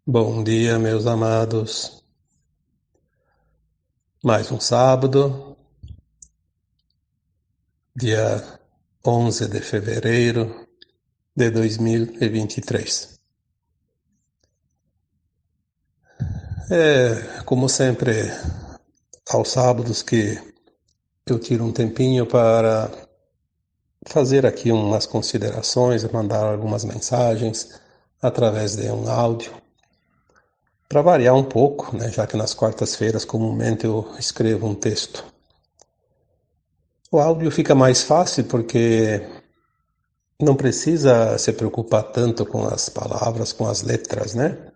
Bom dia, meus amados. Mais um sábado, dia 11 de fevereiro de 2023. Como sempre, aos sábados que eu tiro um tempinho para fazer aqui umas considerações, mandar algumas mensagens através de um áudio, para variar um pouco, né, já que nas quartas-feiras comumente eu escrevo um texto. O áudio fica mais fácil porque não precisa se preocupar tanto com as palavras, com as letras, né?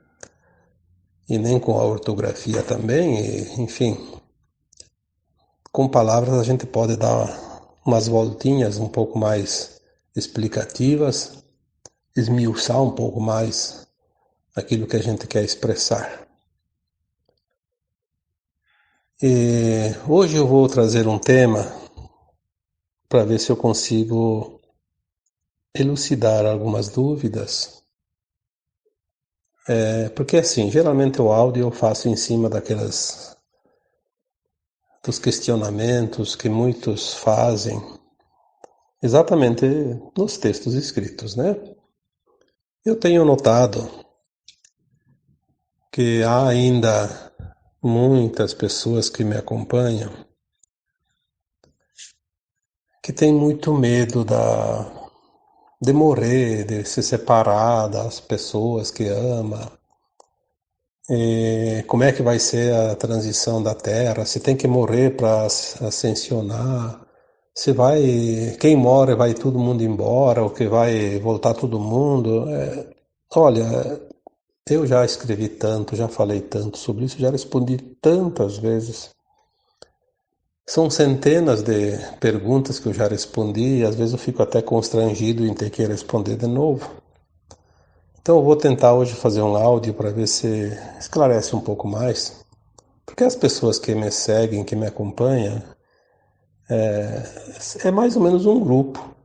E nem com a ortografia também, enfim. Com palavras a gente pode dar umas voltinhas um pouco mais explicativas, esmiuçar um pouco mais aquilo que a gente quer expressar. E hoje eu vou trazer um tema para ver se eu consigo elucidar algumas dúvidas. Porque assim, geralmente o áudio eu faço em cima dos questionamentos que muitos fazem exatamente nos textos escritos, né? Eu tenho notado que há ainda muitas pessoas que me acompanham que têm muito medo de morrer, de se separar das pessoas que ama. E como é que vai ser a transição da Terra? Se tem que morrer para ascensionar? Se vai, quem mora vai todo mundo embora, ou que vai voltar todo mundo? Olha, eu já escrevi tanto, já falei tanto sobre isso, já respondi tantas vezes. São centenas de perguntas que eu já respondi e às vezes eu fico até constrangido em ter que responder de novo. Então eu vou tentar hoje fazer um áudio para ver se esclarece um pouco mais. Porque as pessoas que me seguem, que me acompanham, é mais ou menos um grupo.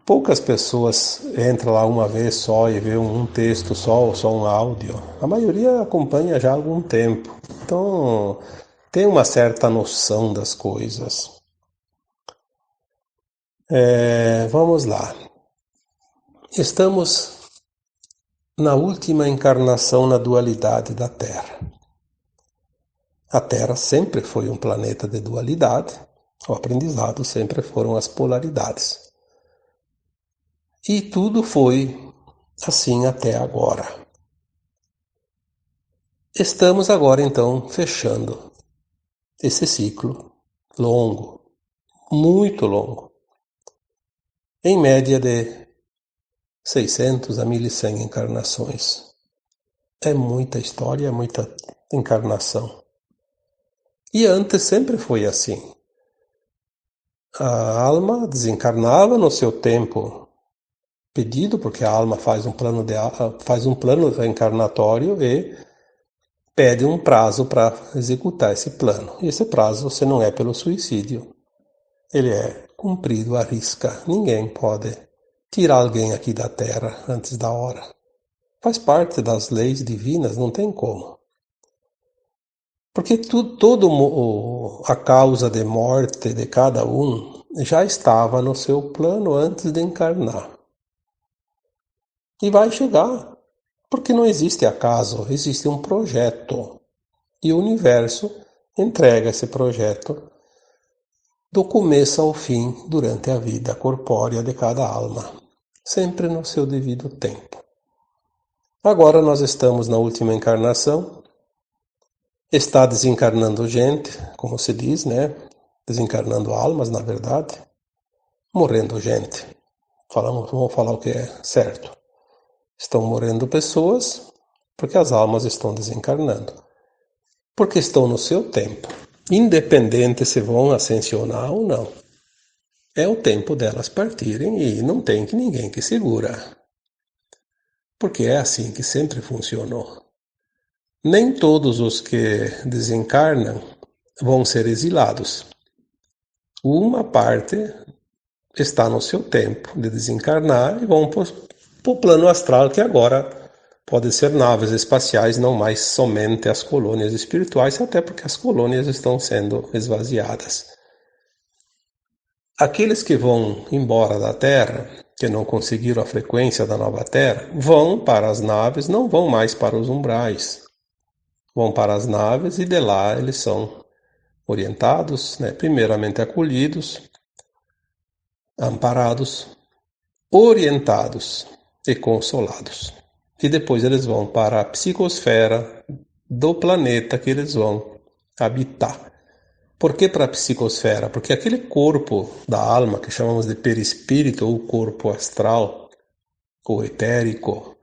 Poucas pessoas entram lá uma vez só e vê um texto só ou só um áudio. A maioria acompanha já há algum tempo. Então, tem uma certa noção das coisas. Vamos lá. Estamos na última encarnação na dualidade da Terra. A Terra sempre foi um planeta de dualidade. O aprendizado sempre foram as polaridades. E tudo foi assim até agora. Estamos agora então fechando esse ciclo longo, muito longo, em média de 600 a 1100 encarnações. É muita história, é muita encarnação. E antes sempre foi assim. A alma desencarnava no seu tempo pedido, porque a alma faz um plano encarnatório e pede um prazo para executar esse plano. E esse prazo, se não é pelo suicídio, ele é cumprido à risca. Ninguém pode tirar alguém aqui da Terra antes da hora. Faz parte das leis divinas, não tem como. Porque toda a causa de morte de cada um já estava no seu plano antes de encarnar. E vai chegar, porque não existe acaso, existe um projeto. E o universo entrega esse projeto do começo ao fim durante a vida corpórea de cada alma, sempre no seu devido tempo. Agora nós estamos na última encarnação, está desencarnando gente, como se diz, né? Desencarnando almas, na verdade, morrendo gente. Vamos falar o que é certo. Estão morrendo pessoas porque as almas estão desencarnando. Porque estão no seu tempo, independente se vão ascensionar ou não. É o tempo delas partirem e não tem que ninguém que segura. Porque é assim que sempre funcionou. Nem todos os que desencarnam vão ser exilados. Uma parte está no seu tempo de desencarnar e vão para o plano astral, que agora, Podem ser naves espaciais, não mais somente as colônias espirituais, até porque as colônias estão sendo esvaziadas. Aqueles que vão embora da Terra, que não conseguiram a frequência da nova Terra, vão para as naves, não vão mais para os umbrais. Vão para as naves e de lá eles são orientados, né? Primeiramente acolhidos, amparados, orientados e consolados. E depois eles vão para a psicosfera do planeta que eles vão habitar. Por que para a psicosfera? Porque aquele corpo da alma, que chamamos de perispírito, ou corpo astral, ou etérico,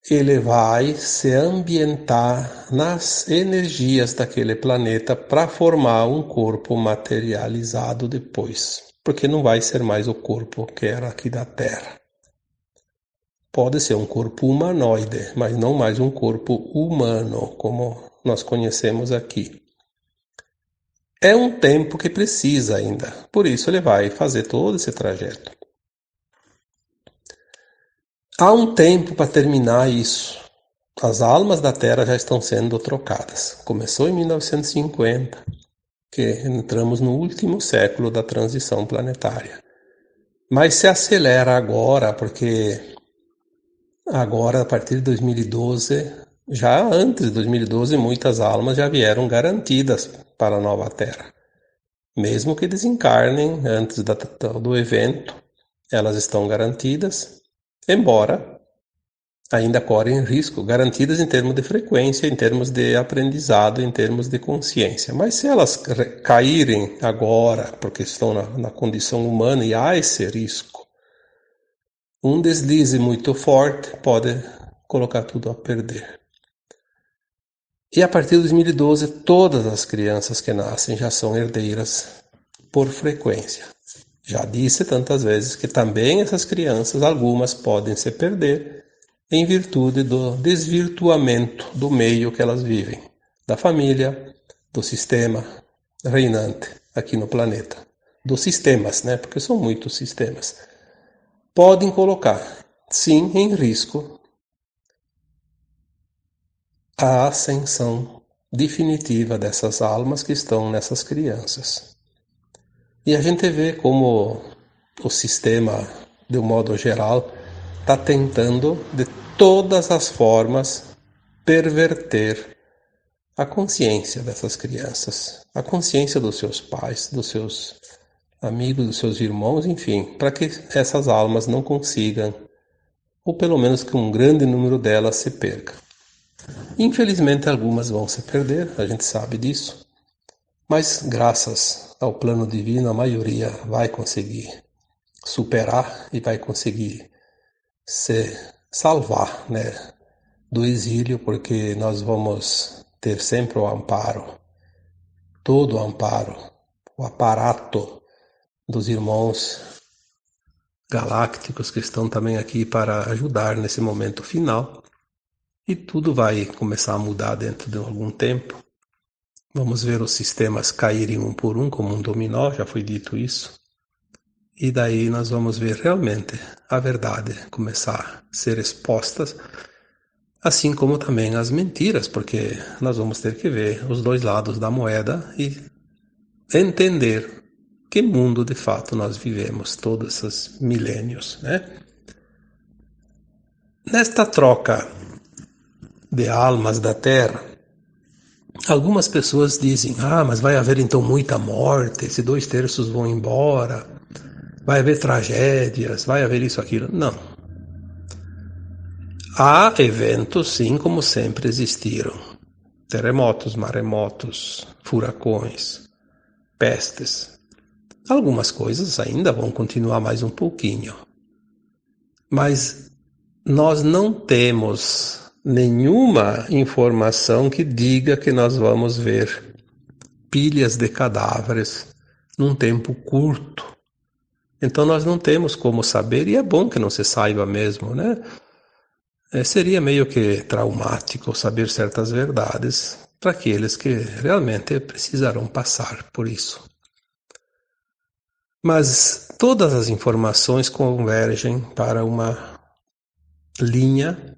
ele vai se ambientar nas energias daquele planeta para formar um corpo materializado depois. Porque não vai ser mais o corpo que era aqui da Terra. Pode ser um corpo humanoide, mas não mais um corpo humano, como nós conhecemos aqui. É um tempo que precisa ainda, por isso ele vai fazer todo esse trajeto. Há um tempo para terminar isso. As almas da Terra já estão sendo trocadas. Começou em 1950, que entramos no último século da transição planetária. Mas se acelera agora, porque agora, a partir de 2012, já antes de 2012, muitas almas já vieram garantidas para a nova Terra. Mesmo que desencarnem antes do evento, elas estão garantidas, embora ainda correm risco, garantidas em termos de frequência, em termos de aprendizado, em termos de consciência. Mas se elas caírem agora, porque estão na condição humana e há esse risco, um deslize muito forte pode colocar tudo a perder. E a partir de 2012, todas as crianças que nascem já são herdeiras por frequência. Já disse tantas vezes que também essas crianças, algumas podem se perder em virtude do desvirtuamento do meio que elas vivem, da família, do sistema reinante aqui no planeta. Dos sistemas, né? Porque são muitos sistemas. Podem colocar, sim, em risco a ascensão definitiva dessas almas que estão nessas crianças. E a gente vê como o sistema, de um modo geral, está tentando, de todas as formas, perverter a consciência dessas crianças, a consciência dos seus pais, dos seus amigos, dos seus irmãos, enfim, para que essas almas não consigam, ou pelo menos que um grande número delas se perca. Infelizmente, algumas vão se perder, a gente sabe disso, mas graças ao plano divino, a maioria vai conseguir superar e vai conseguir se salvar, né, do exílio, porque nós vamos ter sempre o amparo, todo o amparo, o aparato dos irmãos galácticos que estão também aqui para ajudar nesse momento final. E tudo vai começar a mudar dentro de algum tempo. Vamos ver os sistemas caírem um por um, como um dominó, já foi dito isso. E daí nós vamos ver realmente a verdade começar a ser exposta, assim como também as mentiras, porque nós vamos ter que ver os dois lados da moeda e entender que mundo de fato nós vivemos todos esses milênios, né? Nesta troca de almas da Terra, algumas pessoas dizem, mas vai haver então muita morte, se 2/3 vão embora, vai haver tragédias, vai haver isso, aquilo. Não. Há eventos, sim, como sempre existiram. Terremotos, maremotos, furacões, pestes. Algumas coisas ainda vão continuar mais um pouquinho. Mas nós não temos nenhuma informação que diga que nós vamos ver pilhas de cadáveres num tempo curto. Então nós não temos como saber, e é bom que não se saiba mesmo, né? Seria meio que traumático saber certas verdades para aqueles que realmente precisarão passar por isso. Mas todas as informações convergem para uma linha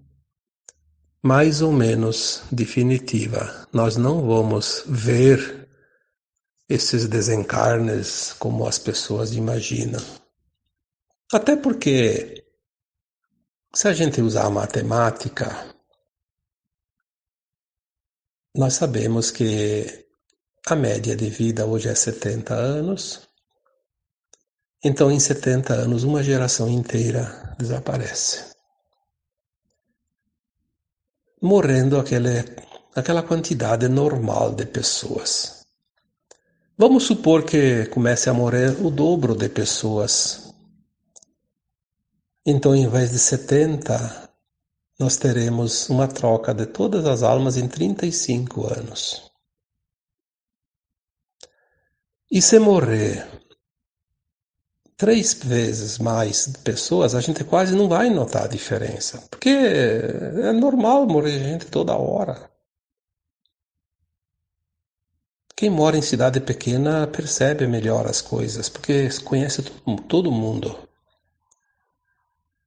mais ou menos definitiva. Nós não vamos ver esses desencarnes como as pessoas imaginam. Até porque, se a gente usar a matemática, nós sabemos que a média de vida hoje é 70 anos. Então, em 70 anos, uma geração inteira desaparece. Morrendo aquela quantidade normal de pessoas. Vamos supor que comece a morrer o dobro de pessoas. Então, em vez de 70, nós teremos uma troca de todas as almas em 35 anos. E se morrer 3 vezes mais pessoas, a gente quase não vai notar a diferença. Porque é normal morrer gente toda hora. Quem mora em cidade pequena percebe melhor as coisas, porque conhece todo mundo.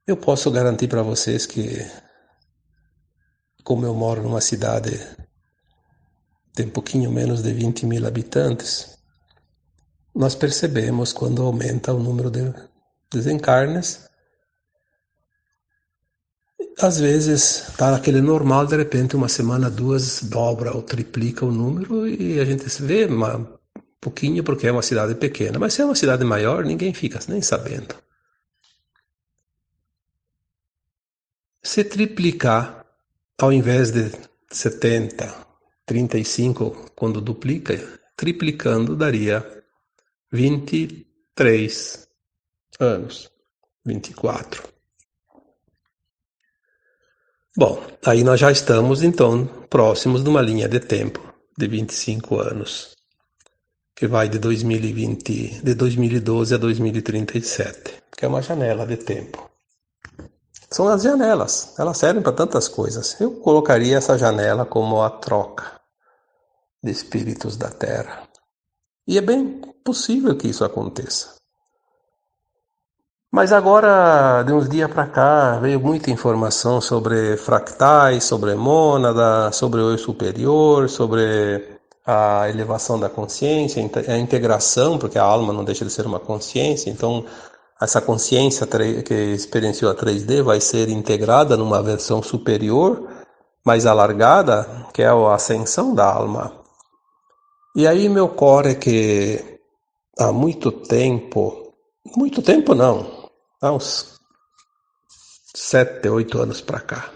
Eu posso garantir para vocês que, como eu moro numa cidade de um pouquinho menos de 20 mil habitantes, nós percebemos quando aumenta o número de desencarnes. Às vezes está naquele normal, de repente uma semana, duas, dobra ou triplica o número e a gente se vê um pouquinho porque é uma cidade pequena. Mas se é uma cidade maior, ninguém fica nem sabendo. Se triplicar, ao invés de 70, 35, quando duplica, triplicando daria 23 anos, 24. Bom, aí nós já estamos, então, próximos de uma linha de tempo de 25 anos, que vai de 2020, de 2012 a 2037, que é uma janela de tempo. São as janelas, elas servem para tantas coisas. Eu colocaria essa janela como a troca de espíritos da Terra. E é bem possível que isso aconteça. Mas agora, de uns dias para cá, veio muita informação sobre fractais, sobre mônada, sobre o eu superior, sobre a elevação da consciência, a integração, porque a alma não deixa de ser uma consciência, então essa consciência que experienciou a 3D vai ser integrada numa versão superior, mais alargada, que é a ascensão da alma. E aí me ocorre que há muito tempo não, há uns 7, 8 anos para cá,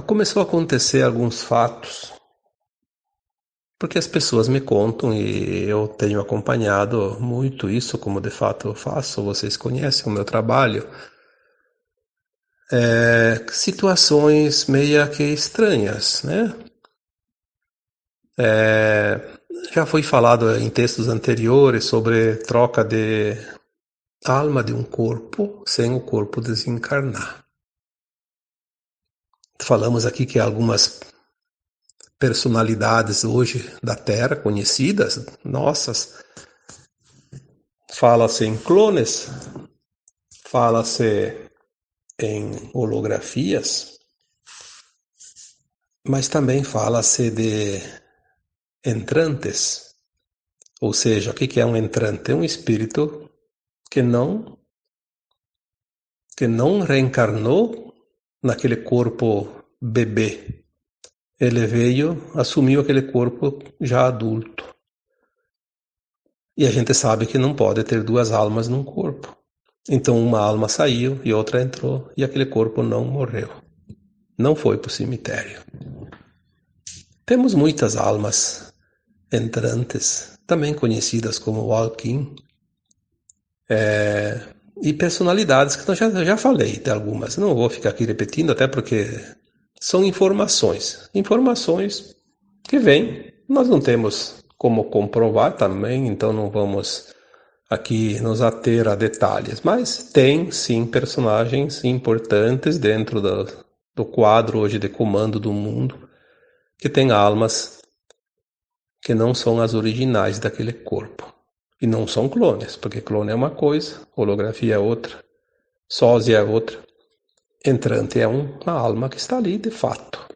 começou a acontecer alguns fatos, porque as pessoas me contam e eu tenho acompanhado muito isso, como de fato eu faço, vocês conhecem o meu trabalho, situações meio que estranhas, né? Já foi falado em textos anteriores sobre troca de alma de um corpo sem o corpo desencarnar. Falamos aqui que algumas personalidades hoje da Terra, conhecidas, nossas, fala-se em clones, fala-se em holografias, mas também fala-se de entrantes. Ou seja, o que é um entrante? É um espírito que não reencarnou naquele corpo bebê. Ele veio, assumiu aquele corpo já adulto. E a gente sabe que não pode ter duas almas num corpo. Então uma alma saiu e outra entrou e aquele corpo não morreu. Não foi para o cemitério. Temos muitas almas entrantes, também conhecidas como walk-in, e personalidades que eu já falei de algumas. Não vou ficar aqui repetindo, até porque são informações que vêm. Nós não temos como comprovar também, então não vamos aqui nos ater a detalhes, mas tem sim personagens importantes dentro do quadro hoje de comando do mundo, que tem almas que não são as originais daquele corpo. E não são clones, porque clone é uma coisa, holografia é outra, sósia é outra. entrante é uma alma que está ali de fato.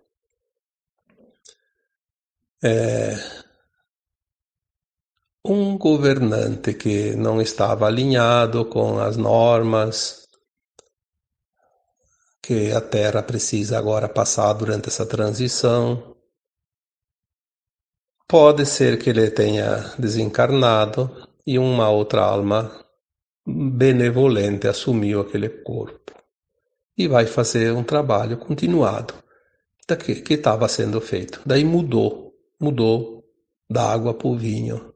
Um governante que não estava alinhado com as normas que a Terra precisa agora passar durante essa transição. Pode ser que ele tenha desencarnado e uma outra alma benevolente assumiu aquele corpo e vai fazer um trabalho continuado daquele que estava sendo feito. Daí mudou da água para o vinho.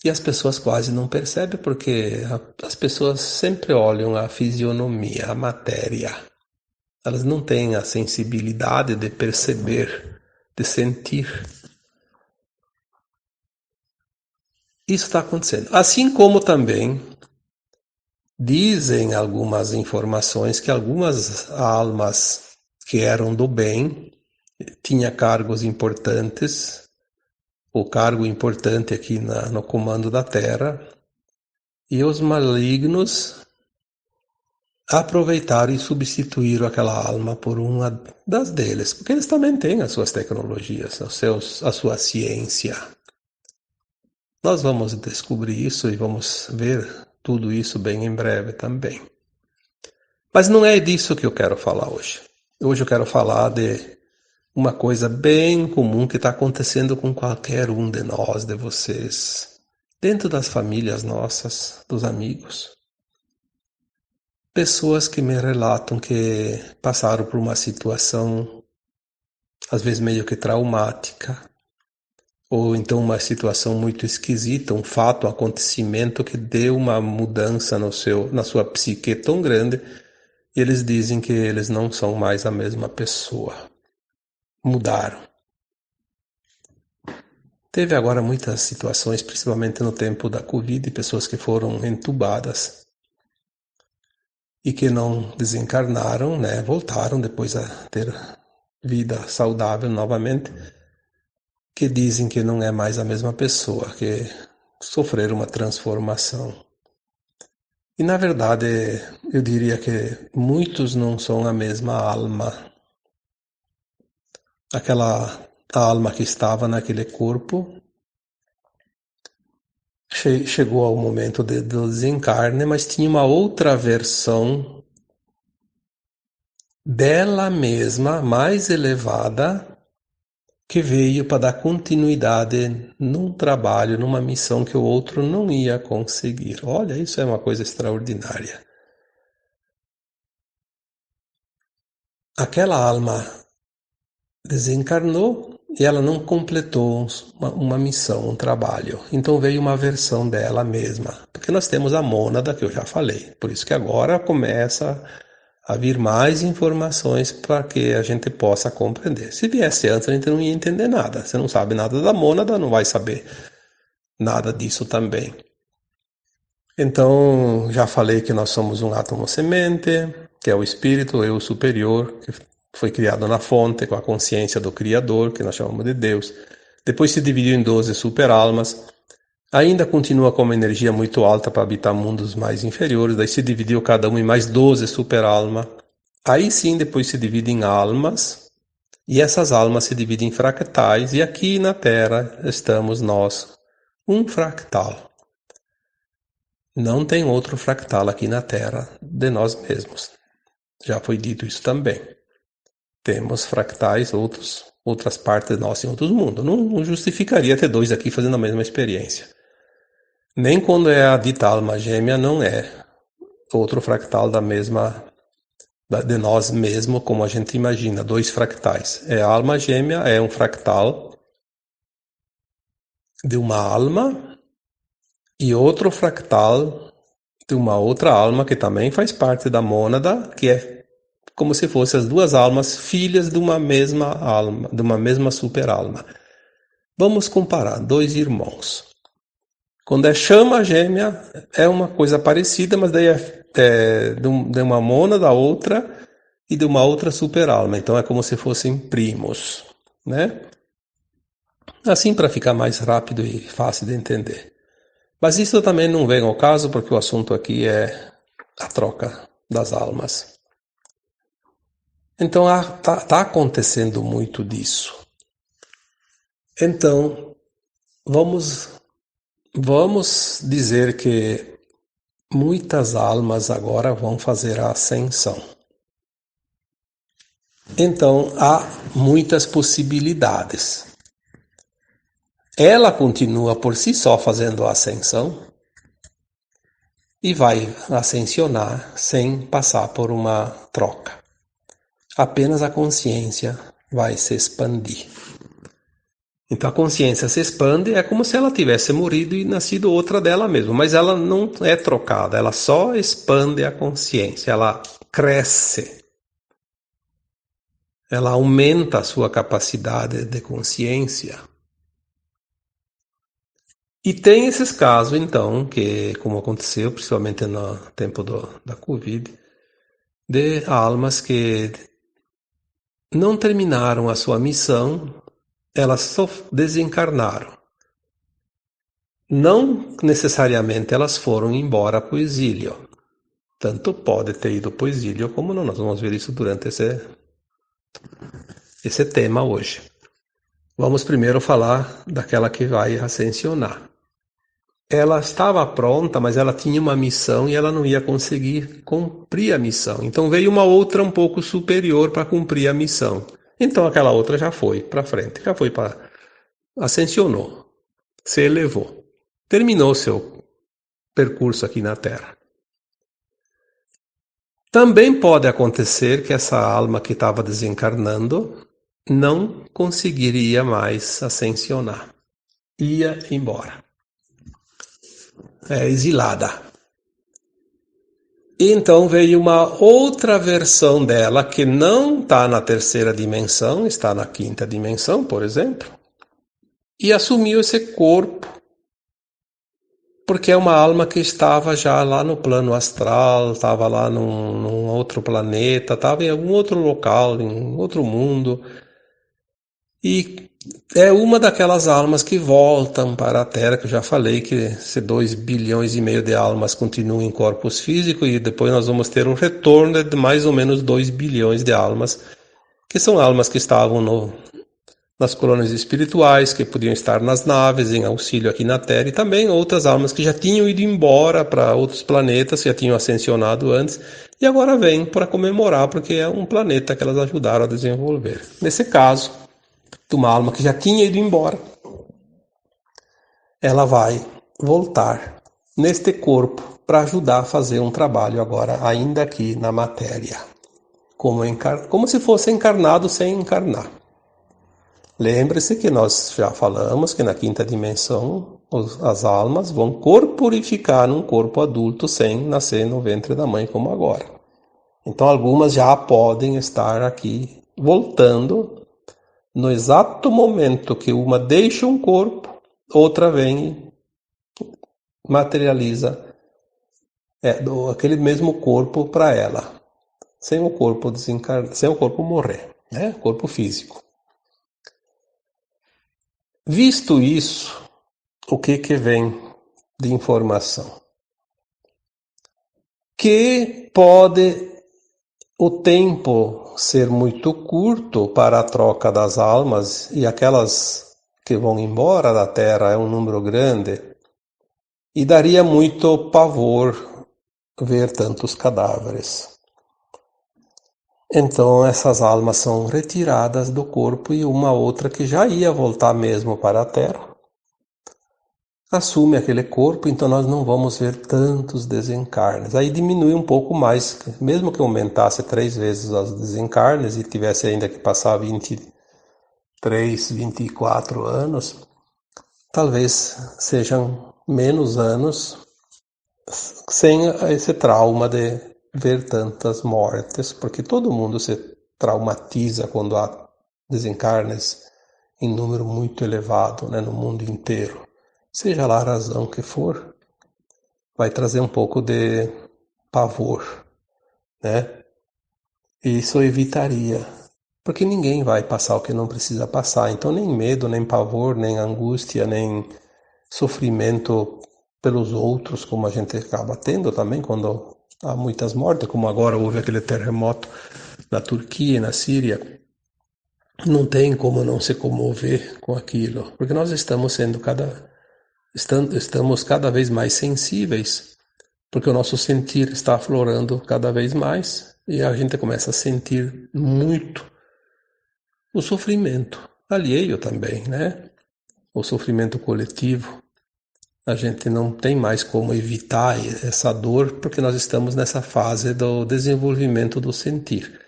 E as pessoas quase não percebem porque as pessoas sempre olham a fisionomia, a matéria. Elas não têm a sensibilidade de perceber, de sentir. Isso está acontecendo. Assim como também dizem algumas informações que algumas almas que eram do bem tinham cargos importantes, o cargo importante aqui no comando da Terra, e os malignos aproveitaram e substituíram aquela alma por uma das deles, porque eles também têm as suas tecnologias, a sua ciência. Nós vamos descobrir isso e vamos ver tudo isso bem em breve também. Mas não é disso que eu quero falar hoje. Hoje eu quero falar de uma coisa bem comum que está acontecendo com qualquer um de nós, de vocês, dentro das famílias nossas, dos amigos. Pessoas que me relatam que passaram por uma situação, às vezes meio que traumática, ou então uma situação muito esquisita, um fato, um acontecimento que deu uma mudança na sua psique tão grande, e eles dizem que eles não são mais a mesma pessoa. Mudaram. Teve agora muitas situações, principalmente no tempo da Covid, de pessoas que foram entubadas e que não desencarnaram, né? Voltaram depois a ter vida saudável novamente, que dizem que não é mais a mesma pessoa, que sofreram uma transformação. E na verdade, eu diria que muitos não são a mesma alma. Aquela alma que estava naquele corpo chegou ao momento do desencarne, mas tinha uma outra versão dela mesma, mais elevada, que veio para dar continuidade num trabalho, numa missão que o outro não ia conseguir. Olha, isso é uma coisa extraordinária. Aquela alma desencarnou e ela não completou uma missão, um trabalho. Então veio uma versão dela mesma. Porque nós temos a mônada, que eu já falei. Por isso que agora começa a vir mais informações para que a gente possa compreender. Se viesse antes, a gente não ia entender nada. Você não sabe nada da mônada, não vai saber nada disso também. Então, já falei que nós somos um átomo semente, que é o espírito, o eu superior, que foi criado na fonte, com a consciência do Criador, que nós chamamos de Deus. Depois se dividiu em 12 superalmas. Ainda continua com uma energia muito alta para habitar mundos mais inferiores. Daí se dividiu cada um em mais 12 superalmas. Aí sim, depois se divide em almas. E essas almas se dividem em fractais. E aqui na Terra estamos nós, um fractal. Não tem outro fractal aqui na Terra de nós mesmos. Já foi dito isso também. Temos fractais, outras partes de nós em outros mundos. Não justificaria ter dois aqui fazendo a mesma experiência. Nem quando é a dita alma gêmea, não é outro fractal de nós mesmos, como a gente imagina, dois fractais. A alma gêmea é um fractal de uma alma e outro fractal de uma outra alma que também faz parte da mônada, que é como se fossem as duas almas filhas de uma mesma alma, de uma mesma superalma. Vamos comparar dois irmãos. Quando é chama gêmea, é uma coisa parecida, mas daí é de uma mônada da outra e de uma outra superalma. Então é como se fossem primos, né? Assim para ficar mais rápido e fácil de entender. Mas isso também não vem ao caso, porque o assunto aqui é a troca das almas. Então tá acontecendo muito disso. Então vamos dizer que muitas almas agora vão fazer a ascensão. Então há muitas possibilidades. Ela continua por si só fazendo a ascensão e vai ascensionar sem passar por uma troca. Apenas a consciência vai se expandir. Então a consciência se expande, é como se ela tivesse morrido e nascido outra dela mesma, mas ela não é trocada, ela só expande a consciência, ela cresce, ela aumenta a sua capacidade de consciência. E tem esses casos, então, que, como aconteceu, principalmente no tempo da Covid, de almas que não terminaram a sua missão, elas só desencarnaram. Não necessariamente elas foram embora para o exílio. Tanto pode ter ido para o exílio, como não. Nós vamos ver isso durante esse tema hoje. Vamos primeiro falar daquela que vai ascensionar. Ela estava pronta, mas ela tinha uma missão e ela não ia conseguir cumprir a missão. Então veio uma outra um pouco superior para cumprir a missão. Então aquela outra já foi para frente, já foi para... ascensionou, se elevou, terminou seu percurso aqui na Terra. Também pode acontecer que essa alma que estava desencarnando não conseguiria mais ascensionar. Ia embora. É exilada. E então veio uma outra versão dela que não está na terceira dimensão, está na quinta dimensão, por exemplo, e assumiu esse corpo, porque é uma alma que estava já lá no plano astral, estava lá num outro planeta, estava em algum outro local, em outro mundo. E é uma daquelas almas que voltam para a Terra, que eu já falei que se 2,5 bilhões de almas continuam em corpos físicos, e depois nós vamos ter um retorno de mais ou menos 2 bilhões de almas, que são almas que estavam nas colônias espirituais, que podiam estar nas naves, em auxílio aqui na Terra, e também outras almas que já tinham ido embora para outros planetas, já tinham ascensionado antes, e agora vêm para comemorar, porque é um planeta que elas ajudaram a desenvolver. Nesse caso, de uma alma que já tinha ido embora, ela vai voltar neste corpo para ajudar a fazer um trabalho agora, ainda aqui na matéria, como se fosse encarnado sem encarnar. Lembre-se que nós já falamos que na quinta dimensão as almas vão corporificar num corpo adulto sem nascer no ventre da mãe como agora. Então algumas já podem estar aqui voltando no exato momento que uma deixa um corpo, outra vem e materializa aquele mesmo corpo para ela, sem o corpo sem o corpo morrer, né? Corpo físico. Visto isso, o que vem de informação? Que pode o tempo ser muito curto para a troca das almas, e aquelas que vão embora da Terra é um número grande, e daria muito pavor ver tantos cadáveres. Então essas almas são retiradas do corpo, e uma outra que já ia voltar mesmo para a Terra assume aquele corpo, então nós não vamos ver tantos desencarnes. Aí diminui um pouco mais, mesmo que aumentasse 3 vezes os desencarnes e tivesse ainda que passar 23, 24 anos, talvez sejam menos anos sem esse trauma de ver tantas mortes, porque todo mundo se traumatiza quando há desencarnes em número muito elevado, né, no mundo inteiro. Seja lá a razão que for, vai trazer um pouco de pavor, né? E isso evitaria, porque ninguém vai passar o que não precisa passar. Então nem medo, nem pavor, nem angústia, nem sofrimento pelos outros, como a gente acaba tendo também quando há muitas mortes, como agora houve aquele terremoto na Turquia, na Síria, não tem como não se comover com aquilo, porque nós estamos cada vez mais sensíveis, porque o nosso sentir está aflorando cada vez mais e a gente começa a sentir muito o sofrimento alheio também, né? O sofrimento coletivo. A gente não tem mais como evitar essa dor porque nós estamos nessa fase do desenvolvimento do sentir.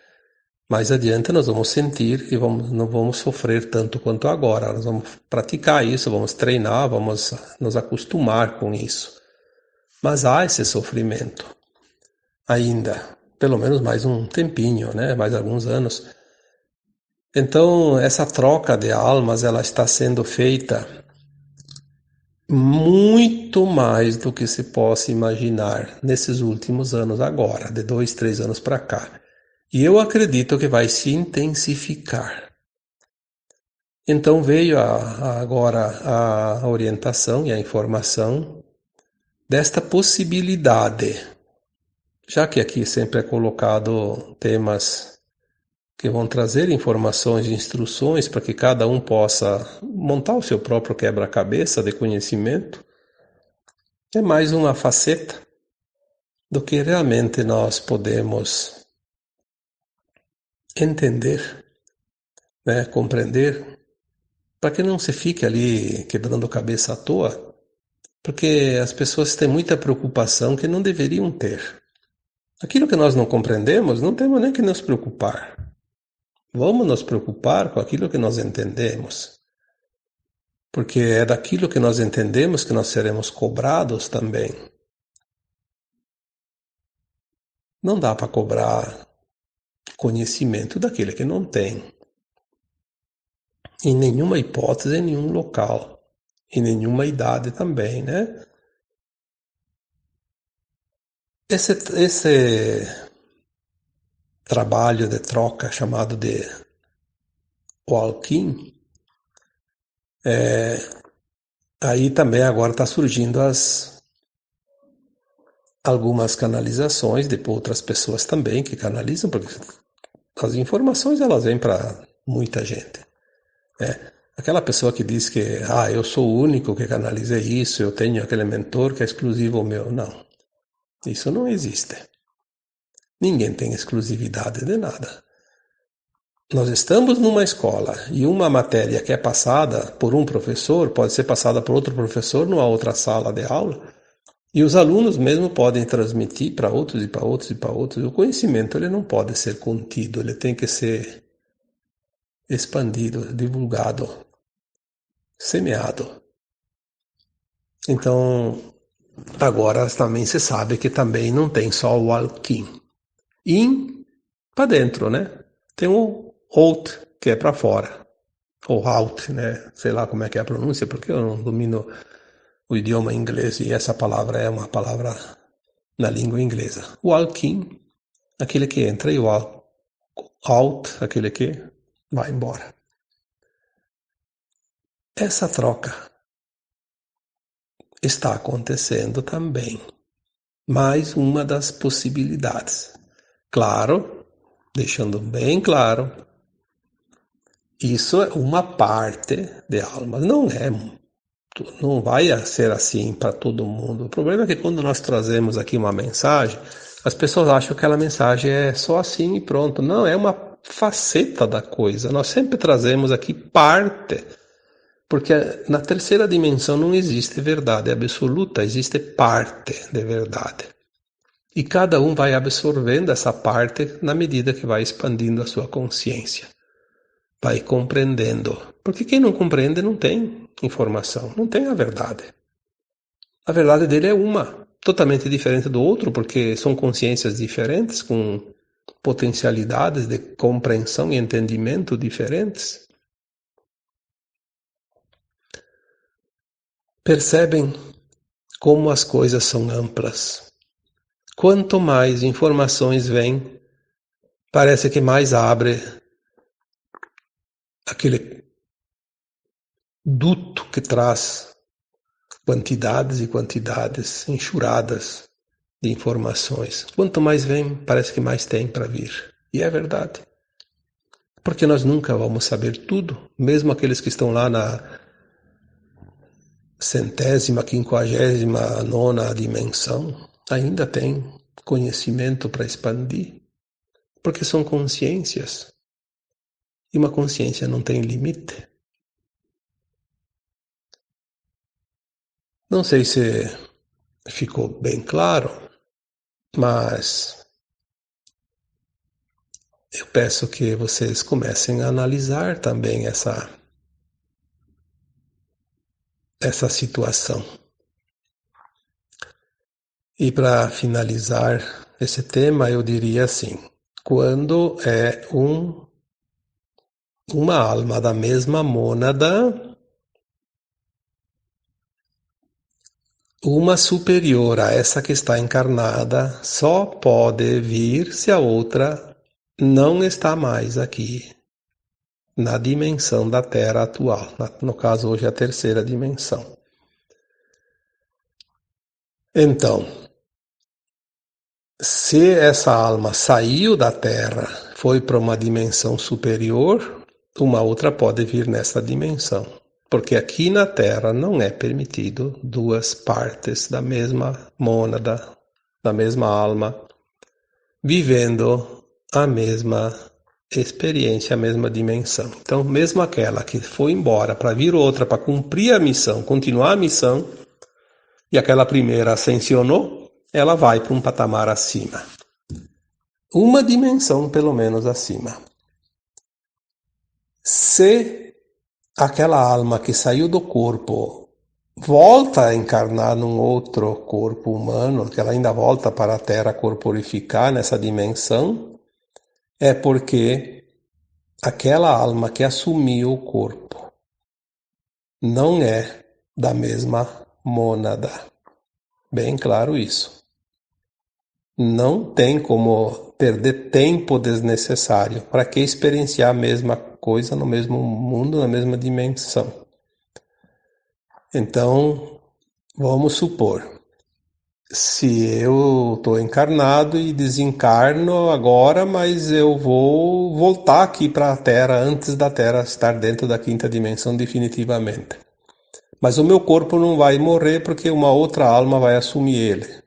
Mais adiante nós vamos sentir e não vamos sofrer tanto quanto agora. Nós vamos praticar isso, vamos treinar, vamos nos acostumar com isso. Mas há esse sofrimento ainda, pelo menos mais um tempinho, né? Mais alguns anos. Então, essa troca de almas, ela está sendo feita muito mais do que se possa imaginar nesses últimos anos agora, de 2, 3 anos para cá. E eu acredito que vai se intensificar. Então veio agora a orientação e a informação desta possibilidade, já que aqui sempre é colocado temas que vão trazer informações e instruções para que cada um possa montar o seu próprio quebra-cabeça de conhecimento, é mais uma faceta do que realmente nós podemos entender, né, compreender, para que não se fique ali quebrando a cabeça à toa, porque as pessoas têm muita preocupação que não deveriam ter. Aquilo que nós não compreendemos, não temos nem que nos preocupar. Vamos nos preocupar com aquilo que nós entendemos, porque é daquilo que nós entendemos que nós seremos cobrados também. Não dá para cobrar conhecimento daquele que não tem. Em nenhuma hipótese, em nenhum local, em nenhuma idade também, né? Esse trabalho de troca chamado de walking, aí também agora está surgindo algumas canalizações de outras pessoas também que canalizam, porque as informações elas vêm para muita gente. Aquela pessoa que diz que eu sou o único que canaliza isso, eu tenho aquele mentor que é exclusivo meu. Não, isso não existe. Ninguém tem exclusividade de nada. Nós estamos numa escola e uma matéria que é passada por um professor pode ser passada por outro professor numa outra sala de aula e os alunos mesmo podem transmitir para outros e para outros e para outros. O conhecimento ele não pode ser contido, ele tem que ser expandido, divulgado, semeado. Então, agora também se sabe que também não tem só o walking. In para dentro, né? Tem o out, que é para fora. Ou out, né? Sei lá como é que é a pronúncia, porque eu não domino o idioma inglês e essa palavra é uma palavra na língua inglesa. Walking, aquele que entra, e o out, aquele que vai embora. Essa troca está acontecendo também. Mais uma das possibilidades. Claro, deixando bem claro, isso é uma parte de almas, não vai ser assim para todo mundo. O problema é que quando nós trazemos aqui uma mensagem, as pessoas acham que aquela mensagem é só assim e pronto. Não, é uma faceta da coisa. Nós sempre trazemos aqui parte, porque na terceira dimensão não existe verdade absoluta, existe parte de verdade. E cada um vai absorvendo essa parte na medida que vai expandindo a sua consciência. Vai compreendendo. Porque quem não compreende não tem informação, não tem a verdade. A verdade dele é uma, totalmente diferente do outro, porque são consciências diferentes, com potencialidades de compreensão e entendimento diferentes. Percebem como as coisas são amplas. Quanto mais informações vêm, parece que mais abre aquele duto que traz quantidades e quantidades enxurradas de informações. Quanto mais vem, parece que mais tem para vir. E é verdade. Porque nós nunca vamos saber tudo, mesmo aqueles que estão lá na centésima, quinquagésima, nona dimensão, ainda têm conhecimento para expandir, porque são consciências. E uma consciência não tem limite. Não sei se ficou bem claro, mas eu peço que vocês comecem a analisar também essa situação. E para finalizar esse tema, eu diria assim: quando é uma alma da mesma mônada, uma superior a essa que está encarnada só pode vir se a outra não está mais aqui, na dimensão da Terra atual. No caso, hoje é a terceira dimensão. Então, se essa alma saiu da Terra, foi para uma dimensão superior, uma outra pode vir nessa dimensão. Porque aqui na Terra não é permitido duas partes da mesma mônada, da mesma alma, vivendo a mesma experiência, a mesma dimensão. Então, mesmo aquela que foi embora para vir outra, para cumprir a missão, continuar a missão, e aquela primeira ascensionou, ela vai para um patamar acima. Uma dimensão, pelo menos, acima. Se aquela alma que saiu do corpo volta a encarnar num outro corpo humano, que ela ainda volta para a Terra corporificar nessa dimensão, é porque aquela alma que assumiu o corpo não é da mesma mônada. Bem claro isso. Não tem como perder tempo desnecessário. Para que experienciar a mesma coisa no mesmo mundo, na mesma dimensão? Então, vamos supor, se eu estou encarnado e desencarno agora, mas eu vou voltar aqui para a Terra antes da Terra estar dentro da quinta dimensão definitivamente. Mas o meu corpo não vai morrer porque uma outra alma vai assumir ele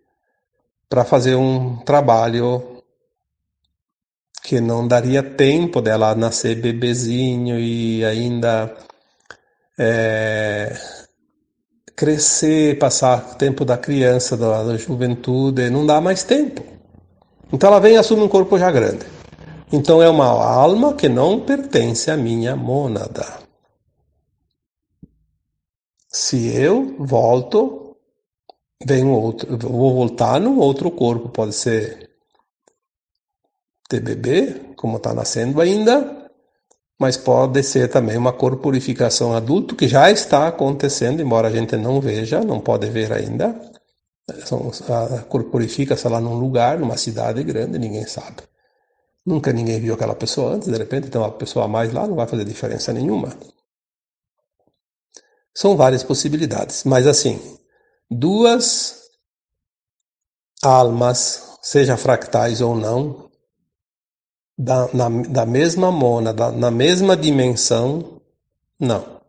para fazer um trabalho que não daria tempo dela nascer bebezinho e ainda crescer, passar o tempo da criança, da juventude, não dá mais tempo. Então ela vem e assume um corpo já grande. Então é uma alma que não pertence à minha mônada. Se eu volto, vem um outro, eu vou voltar num outro corpo, pode ser de bebê, como está nascendo ainda, mas pode ser também uma corporificação adulto, que já está acontecendo, embora a gente não veja, não pode ver ainda. Corporifica-se lá num lugar, numa cidade grande, ninguém sabe. Nunca ninguém viu aquela pessoa antes, de repente tem uma pessoa a mais lá, não vai fazer diferença nenhuma. São várias possibilidades, mas assim, duas almas, seja fractais ou não, da mesma mônada, na mesma dimensão, não.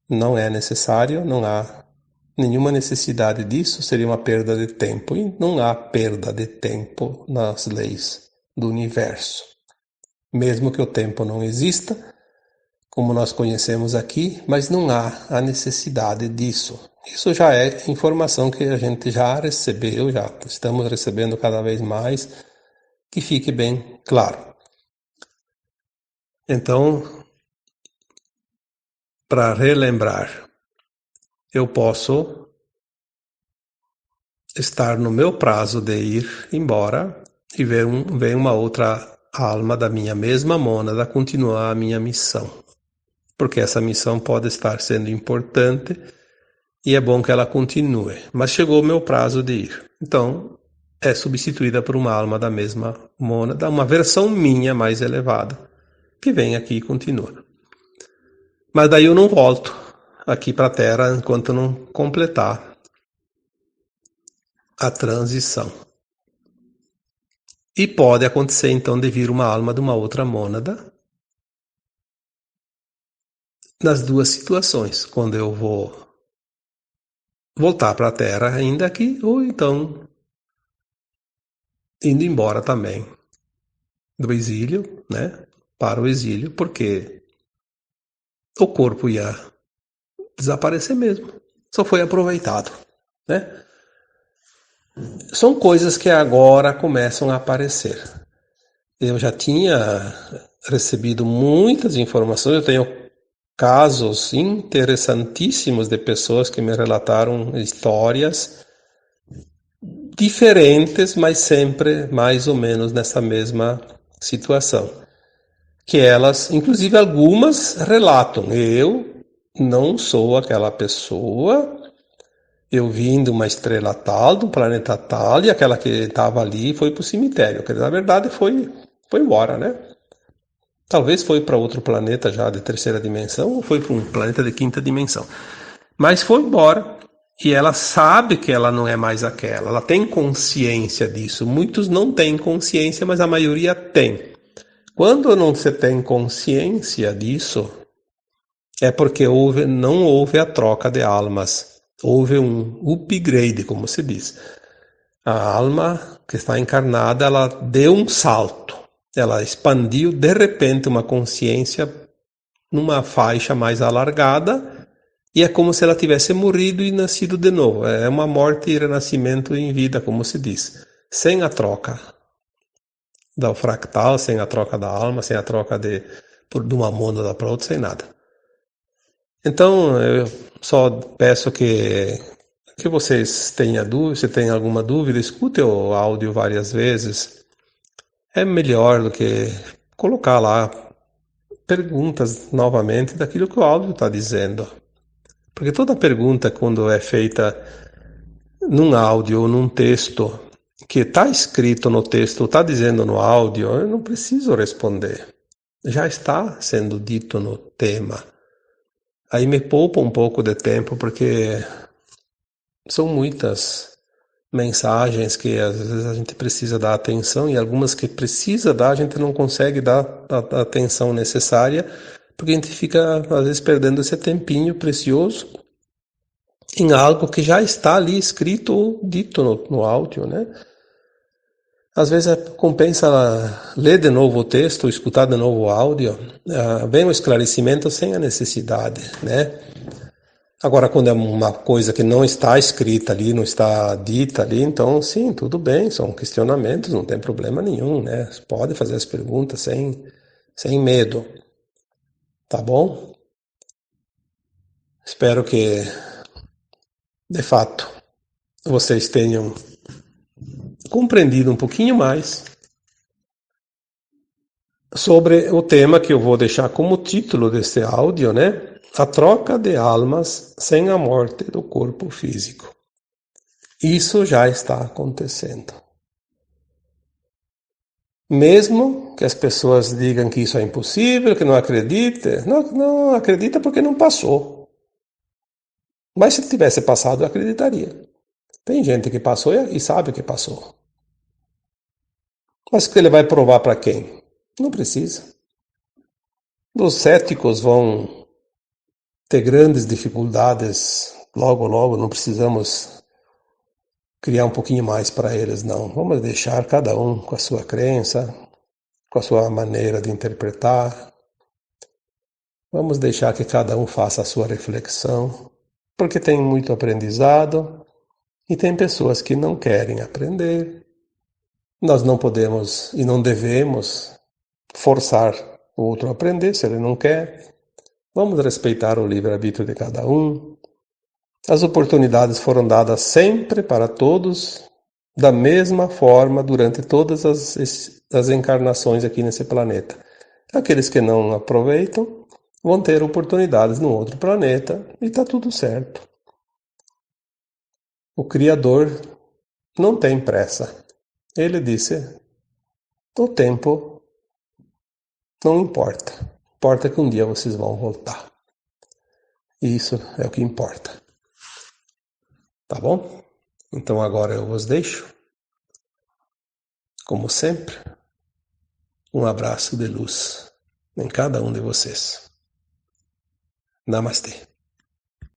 Não é necessário, não há nenhuma necessidade disso, seria uma perda de tempo. E não há perda de tempo nas leis do universo. Mesmo que o tempo não exista, como nós conhecemos aqui, mas não há a necessidade disso. Isso já é informação que a gente já recebeu, já estamos recebendo cada vez mais, que fique bem claro. Então, para relembrar, eu posso estar no meu prazo de ir embora e ver uma outra alma da minha mesma mônada continuar a minha missão. Porque essa missão pode estar sendo importante e é bom que ela continue. Mas chegou o meu prazo de ir. Então, é substituída por uma alma da mesma mônada, uma versão minha mais elevada, que vem aqui e continua. Mas daí eu não volto aqui para a Terra enquanto não completar a transição. E pode acontecer então de vir uma alma de uma outra mônada nas duas situações, quando eu vou voltar para a Terra ainda aqui, ou então indo embora também do exílio, né, para o exílio, porque o corpo ia desaparecer mesmo, só foi aproveitado, né? São coisas que agora começam a aparecer. Eu já tinha recebido muitas informações, eu tenho casos interessantíssimos de pessoas que me relataram histórias diferentes, mas sempre mais ou menos nessa mesma situação. Que elas, inclusive algumas, relatam: eu não sou aquela pessoa, eu vim de uma estrela tal, de um planeta tal, e aquela que estava ali foi para o cemitério. Que na verdade foi embora, né? Talvez foi para outro planeta já de terceira dimensão, ou foi para um planeta de quinta dimensão. Mas foi embora. E ela sabe que ela não é mais aquela. Ela tem consciência disso. Muitos não têm consciência, mas a maioria tem. Quando não se tem consciência disso, é porque não houve a troca de almas. Houve um upgrade, como se diz. A alma que está encarnada, ela deu um salto. Ela expandiu de repente uma consciência numa faixa mais alargada, e é como se ela tivesse morrido e nascido de novo. É uma morte e renascimento em vida, como se diz. Sem a troca da fractal, sem a troca da alma, sem a troca de uma mônada para outra, sem nada. Então, eu só peço que vocês tenham dúvida, se tem alguma dúvida, escute o áudio várias vezes. É melhor do que colocar lá perguntas novamente daquilo que o áudio está dizendo. Porque toda pergunta, quando é feita num áudio ou num texto, que está escrito no texto, está dizendo no áudio, eu não preciso responder. Já está sendo dito no tema. Aí me poupa um pouco de tempo, porque são muitas mensagens que às vezes a gente precisa dar atenção, e algumas que precisa dar, a gente não consegue dar a atenção necessária, porque a gente fica às vezes perdendo esse tempinho precioso em algo que já está ali escrito ou dito no áudio, né? Às vezes compensa ler de novo o texto, escutar de novo o áudio, vem o esclarecimento sem a necessidade, né? Agora, quando é uma coisa que não está escrita ali, não está dita ali, então sim, tudo bem, são questionamentos, não tem problema nenhum, né? Pode fazer as perguntas sem medo, tá bom? Espero que, de fato, vocês tenham compreendido um pouquinho mais sobre o tema que eu vou deixar como título desse áudio, né? A troca de almas sem a morte do corpo físico. Isso já está acontecendo. Mesmo que as pessoas digam que isso é impossível, que não acredita, não acredita porque não passou. Mas se tivesse passado, eu acreditaria. Tem gente que passou e sabe que passou. Mas que ele vai provar para quem? Não precisa. Os céticos vão ter grandes dificuldades logo, logo, não precisamos criar um pouquinho mais para eles, não. Vamos deixar cada um com a sua crença, com a sua maneira de interpretar. Vamos deixar que cada um faça a sua reflexão, porque tem muito aprendizado e tem pessoas que não querem aprender. Nós não podemos e não devemos forçar o outro a aprender se ele não quer. Vamos respeitar o livre-arbítrio de cada um. As oportunidades foram dadas sempre para todos, da mesma forma, durante todas as encarnações aqui nesse planeta. Aqueles que não aproveitam vão ter oportunidades no outro planeta e está tudo certo. O Criador não tem pressa. Ele disse: o tempo não importa. Importa que um dia vocês vão voltar. E isso é o que importa. Tá bom? Então agora eu vos deixo Como sempre, um abraço de luz em cada um de vocês. Namastê.